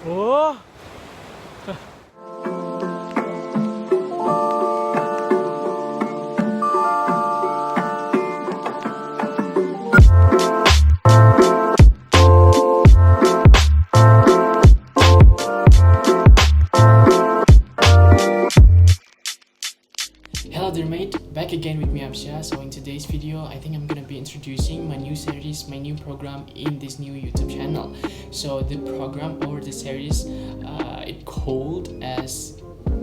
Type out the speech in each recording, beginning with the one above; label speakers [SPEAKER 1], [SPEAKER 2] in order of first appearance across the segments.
[SPEAKER 1] Oh. Hello dear mate, back again with me Absha. So in today's video, I think I'm gonna be introducing my new series, my new program in this new YouTube channel. So the program or the series, it called as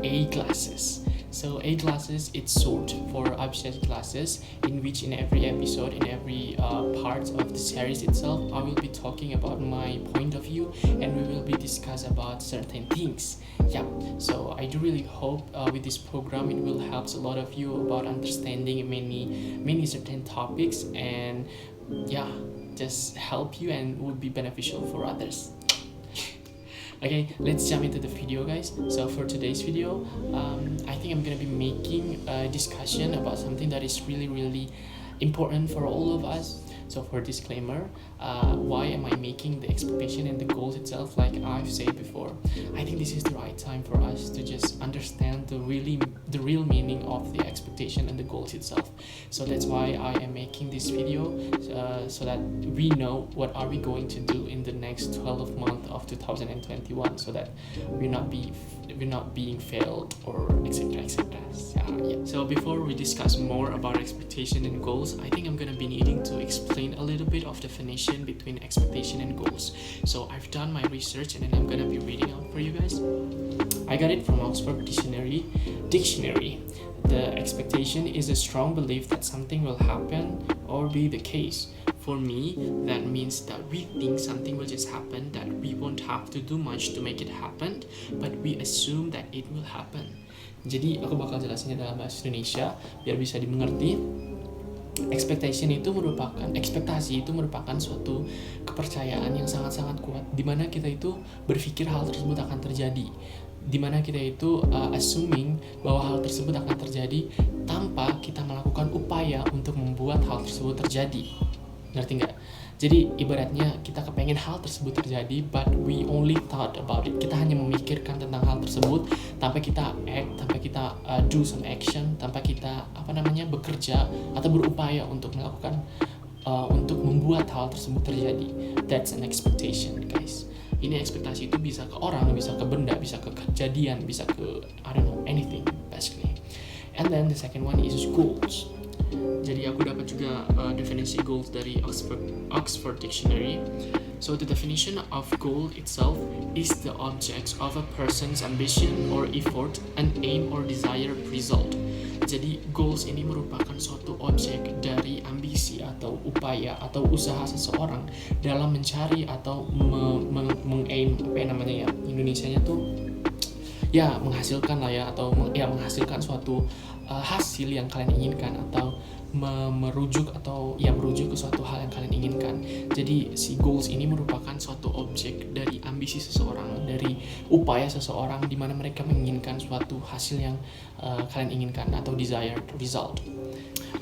[SPEAKER 1] A classes. So A classes, it's short for Absha's classes, in which in every episode, in every part of the series itself, I will be talking about my point of view, and we will be discuss about certain things. Yeah, so I do really hope with this program it will help a lot of you about understanding many certain topics, and yeah, just help you and would be beneficial for others. Okay, let's jump into the video, guys. So for today's video, I think I'm gonna be making a discussion about something that is really important for all of us. So for disclaimer, why am I making the expectation and the goals itself? Like I've said before, I think this is the right time for us to just understand the real meaning of the expectation and the goals itself. So that's why I am making this video, so that we know what are we going to do in the next 12 months of 2021, so that we're not being failed or etc. Yeah. So before we discuss more about expectation and goals, I think I'm gonna be needing to explain a little bit of definition between expectation and goals. So I've done my research and then I'm gonna be reading out for you guys. I got it from Oxford Dictionary. The expectation is a strong belief that something will happen or be the case. For me, that means that we think something will just happen, that we won't have to do much to make it happen, but we assume that it will happen. Jadi aku bakal jelasinnya dalam bahasa Indonesia biar bisa dimengerti. Ekspektasi itu merupakan suatu kepercayaan yang sangat-sangat kuat, di mana kita itu berpikir hal tersebut akan terjadi, di mana kita itu assuming bahwa hal tersebut akan terjadi tanpa kita melakukan upaya untuk membuat hal tersebut terjadi. Ngerti nggak? Jadi ibaratnya kita kepengen hal tersebut terjadi, but we only thought about it. Kita hanya memikirkan tentang hal tersebut tanpa kita act, tanpa kita do some action, tanpa kita bekerja atau berupaya untuk melakukan untuk membuat hal tersebut terjadi. That's an expectation, guys. Ini ekspektasi itu bisa ke orang, bisa ke benda, bisa ke kejadian, bisa ke anything basically. And then the second one is goals. Jadi aku dapat juga definisi goals dari Oxford Dictionary. So the definition of goal itself is the object of a person's ambition or effort, an aim or desired result. Jadi goals ini merupakan suatu objek dari ambisi atau upaya atau usaha seseorang dalam mencari atau meng-aim Indonesianya tuh ya menghasilkan lah ya, atau menghasilkan suatu hasil yang kalian inginkan, atau merujuk ke suatu hal yang kalian inginkan. Jadi si goals ini merupakan suatu objek dari ambisi seseorang, dari upaya seseorang, di mana mereka menginginkan suatu hasil yang kalian inginkan atau desired result.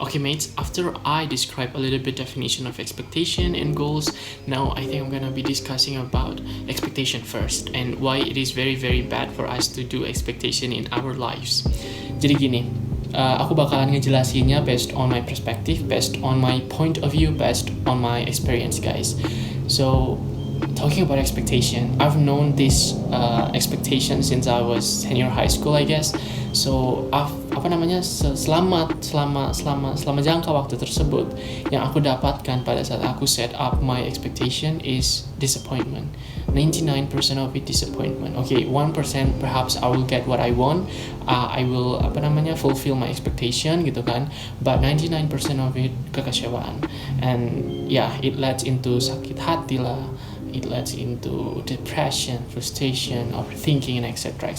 [SPEAKER 1] Okay mates, after I describe a little bit definition of expectation and goals, now I think I'm gonna be discussing about expectation first and why it is very bad for us to do expectation in our lives. Jadi gini, aku bakalan ngejelasinnya based on my perspective, based on my point of view, based on my experience, guys. So talking about expectation, I've known this expectation since I was senior high school, I guess. So selama jangka waktu tersebut, yang aku dapatkan pada saat aku set up my expectation is disappointment. 99% of it disappointment. Okay, 1% perhaps I will get what I want. I will fulfill my expectation gitu kan. But 99% of it kekecewaan. And yeah, it leads into sakit hati lah. It leads into depression, frustration, overthinking, and etc.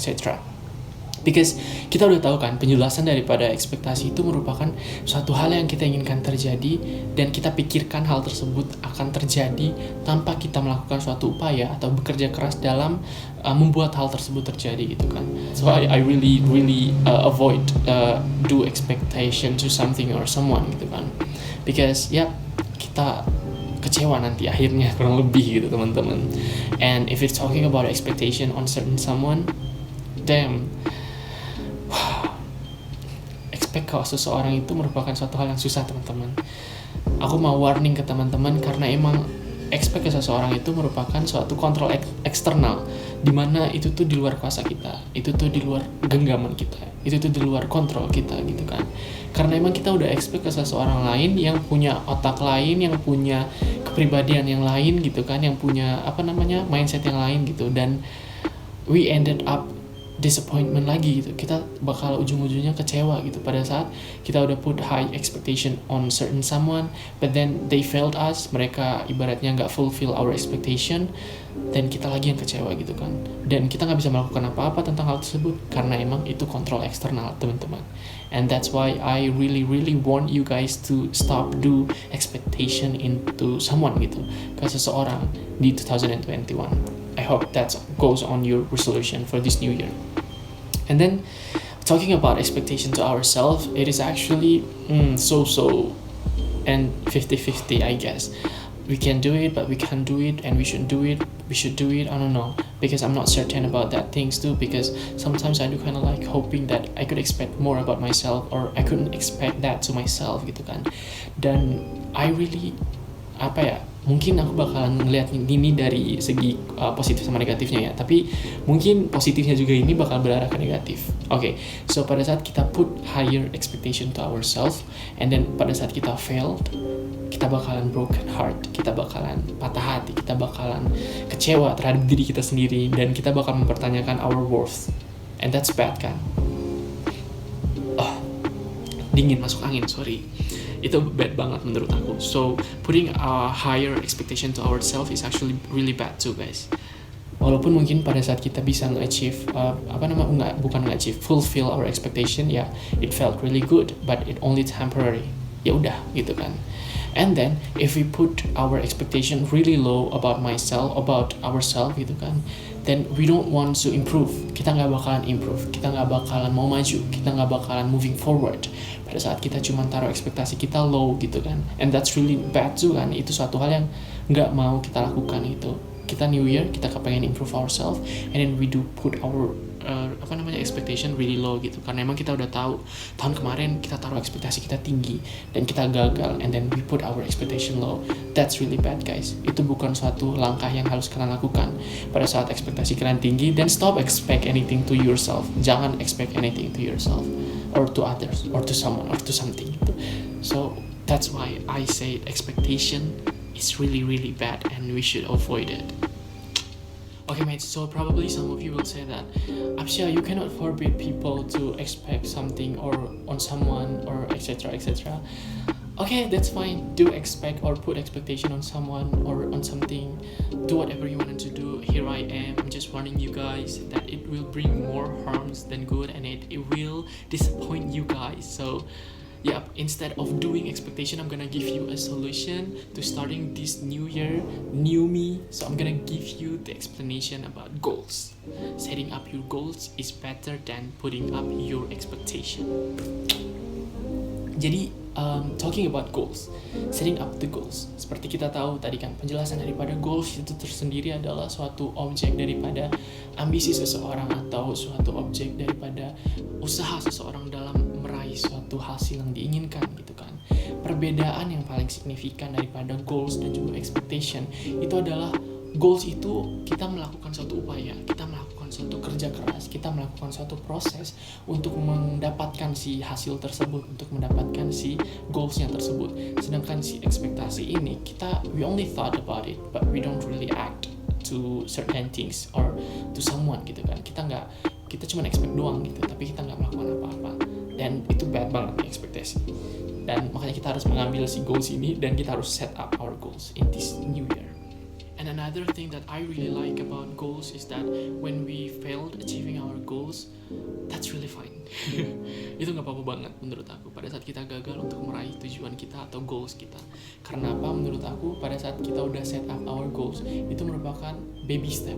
[SPEAKER 1] Because kita udah tahu kan, penjelasan daripada ekspektasi itu merupakan suatu hal yang kita inginkan terjadi, dan kita pikirkan hal tersebut akan terjadi tanpa kita melakukan suatu upaya atau bekerja keras dalam membuat hal tersebut terjadi gitu kan. So I really avoid do expectation to something or someone gitu kan. Because kita kecewa nanti akhirnya, kurang lebih gitu teman-teman. And if it's talking about expectation on certain someone, damn, expect ke seseorang itu merupakan suatu hal yang susah teman-teman. Aku mau warning ke teman-teman karena emang expect ke seseorang itu merupakan suatu kontrol eksternal, dimana itu tuh di luar kuasa kita, itu tuh di luar genggaman kita, itu tuh di luar kontrol kita gitu kan. Karena emang kita udah expect ke seseorang lain yang punya otak lain, yang punya kepribadian yang lain gitu kan, yang punya mindset yang lain gitu, dan we ended up disappointment lagi gitu. Kita bakal ujung-ujungnya kecewa gitu pada saat kita udah put high expectation on certain someone, but then they failed us, mereka ibaratnya nggak fulfill our expectation, dan kita lagi yang kecewa gitu kan. Dan kita nggak bisa melakukan apa-apa tentang hal tersebut karena emang itu kontrol eksternal teman-teman. And that's why I really want you guys to stop do expectation into someone gitu, ke seseorang di 2021. I hope that goes on your resolution for this new year. And then talking about expectation to ourselves, it is actually so and 50-50 I guess. We can do it, but we can't do it, and we should do it. I don't know, because I'm not certain about that things too, because sometimes I do kind of like hoping that I could expect more about myself, or I couldn't expect that to myself gitu kan. Dan I really mungkin aku bakalan ngeliat ini dari segi positif sama negatifnya ya, tapi mungkin positifnya juga ini bakal berarah ke negatif. Okay, so pada saat kita put higher expectation to ourselves, and then pada saat kita failed, kita bakalan broken heart, kita bakalan patah hati, kita bakalan kecewa terhadap diri kita sendiri, dan kita bakal mempertanyakan our worth, and that's bad kan. Dingin masuk angin, sorry. Itu bad banget menurut aku. So putting a higher expectation to ourselves is actually really bad too guys. Walaupun mungkin pada saat kita bisa nge-achieve fulfill our expectation, ya, it felt really good, but it only temporary. Ya udah gitu kan. And then if we put our expectation really low about ourselves gitu kan, then we don't want to improve. Kita nggak bakalan improve, kita nggak bakalan mau maju, kita nggak bakalan moving forward pada saat kita cuma taruh ekspektasi kita low gitu kan. And that's really bad too kan. Itu suatu hal yang nggak mau kita lakukan itu. Kita new year, kita kepengen improve ourselves, and then we do put our expectation really low gitu, karena emang kita udah tahu tahun kemarin kita taruh ekspektasi kita tinggi dan kita gagal, and then we put our expectation low. That's really bad guys. Itu bukan suatu langkah yang harus kalian lakukan. Pada saat ekspektasi kalian tinggi, then stop expect anything to yourself. Jangan expect anything to yourself or to others or to someone or to something gitu. So that's why I say expectation is really bad and we should avoid it. Okay mates, so probably some of you will say that, Absya, you cannot forbid people to expect something or on someone or etc. Okay, that's fine. Do expect or put expectation on someone or on something. Do whatever you wanted to do. Here I am. I'm just warning you guys that it will bring more harms than good, and it will disappoint you guys. So instead of doing expectation, I'm gonna give you a solution to starting this new year, new me. So I'm gonna give you the explanation about goals. Setting up your goals is better than putting up your expectation. Jadi talking about goals, setting up the goals. Seperti kita tahu tadi kan, penjelasan daripada goals itu tersendiri adalah suatu objek daripada ambisi seseorang atau suatu objek daripada usaha seseorang dalam meraih suatu hasil yang diinginkan gitu kan. Perbedaan yang paling signifikan daripada goals dan juga expectation itu adalah goals itu kita melakukan suatu upaya, kita melakukan suatu kerja keras, kita melakukan suatu proses untuk mendapatkan si hasil tersebut, untuk mendapatkan si goalsnya tersebut. Sedangkan si ekspektasi ini we only thought about it, but we don't really act to certain things or to someone gitu kan. Kita cuma expect doang gitu, tapi kita nggak melakukan apa-apa. Dan itu bad banget nih ekspektasi. Dan makanya kita harus mengambil si goals ini dan kita harus set up our goals in this new year. And another thing that I really like about goals is that when we failed achieving our goals, that's really fine. Itu nggak apa-apa banget menurut aku pada saat kita gagal untuk meraih tujuan kita atau goals kita. Karena apa? Menurut aku pada saat kita udah set up our goals, itu merupakan baby step,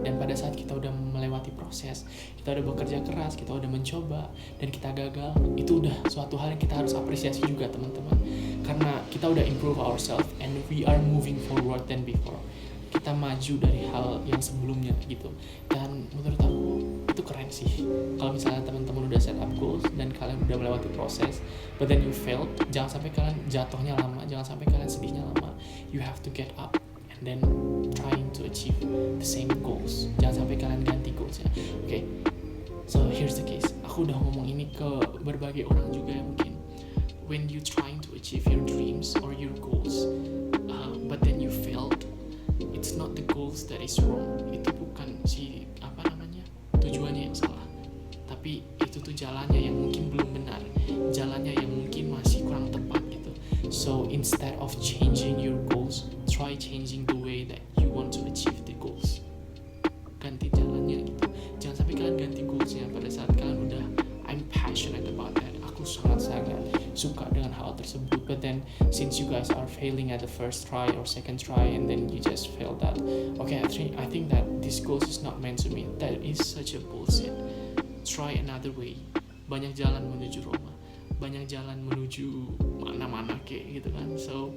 [SPEAKER 1] dan pada saat kita udah melewati proses, kita udah bekerja keras, kita udah mencoba dan kita gagal, itu udah suatu hal yang kita harus apresiasi juga teman-teman, karena kita udah improve ourselves and we are moving forward than before. Kita maju dari hal yang sebelumnya gitu, dan menurut aku itu keren sih. Kalau misalnya teman-teman udah set up goals dan kalian udah melewati proses but then you failed, jangan sampai kalian jatuhnya lama, jangan sampai kalian sedihnya lama. You have to get up and then trying to achieve the same goals. Jangan sampai kalian ganti goalsnya. Okay, so here's the case. Aku udah ngomong ini ke berbagai orang juga ya mungkin. When you trying to achieve your dreams or your goals, but then you failed, it's not the goals that is wrong. Itu bukan tujuannya yang salah, tapi itu tuh jalannya yang mungkin belum benar, jalannya yang mungkin masih kurang tepat gitu. So instead of changing your goals, try changing the way that you want to achieve the goals. Ganti jalannya gitu. Jangan sampai kalian ganti goalsnya pada saat kalian udah I'm passionate about that, aku sangat-sangat suka dengan hal tersebut, but then since you guys are failing at the first try or second try and then you just fail that, okay, I think that this goal is not meant to me. That is such a bullshit. Try another way. Banyak jalan menuju Roma, banyak jalan menuju mana-mana kayak gitu kan. So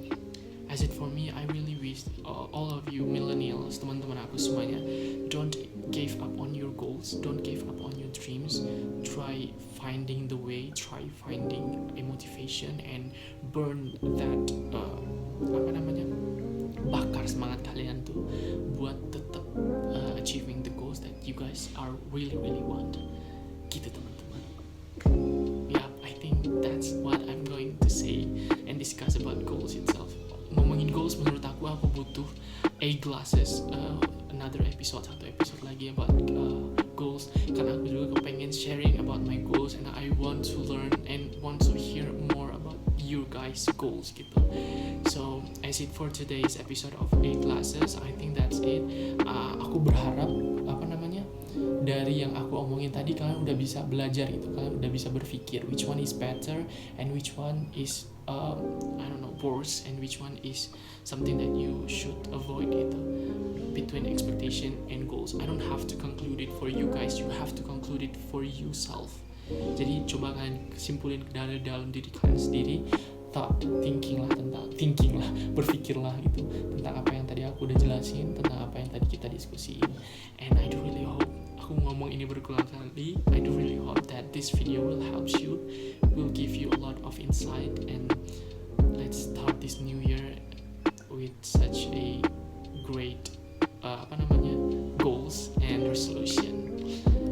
[SPEAKER 1] as it for me, I really wish all of you millennials, teman-teman aku semuanya, don't give up on your goals, don't give up on your dreams. Try finding the way, try finding a motivation and burn that bakar semangat kalian tuh buat tetap achieving the goals that you guys are really want gitu teman-teman. Yeah, I think that's what I'm going to say and discuss about goals itself. Ngomongin goals, menurut aku butuh A-glasses, another episode, satu episode lagi about goals, karena aku juga kepengen sharing about my goals and I want to learn and want to hear more about your guys' goals gitu. So as it for today's episode of A-glasses, I think that's it. Aku berharap dari yang aku omongin tadi kalian udah bisa belajar gitu, kalian udah bisa berpikir which one is better and which one is worse and which one is something that you should avoid gitu, between expectation and goals. I don't have to conclude it for you guys, you have to conclude it for yourself. Jadi coba kalian simpulin dari dalam diri kalian sendiri, berpikirlah gitu tentang apa yang tadi aku udah jelasin, tentang apa yang tadi kita diskusiin. And I do really hope, aku ngomong ini berulang kali, I do really hope that this video will help you, will give you a lot of insight, and let's start this new year with such a great goals and resolution.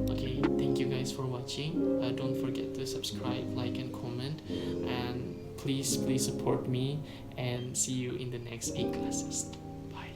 [SPEAKER 1] Okay, thank you guys for watching. Don't forget to subscribe, like and comment, and please support me, and see you in the next A-glasses. Bye.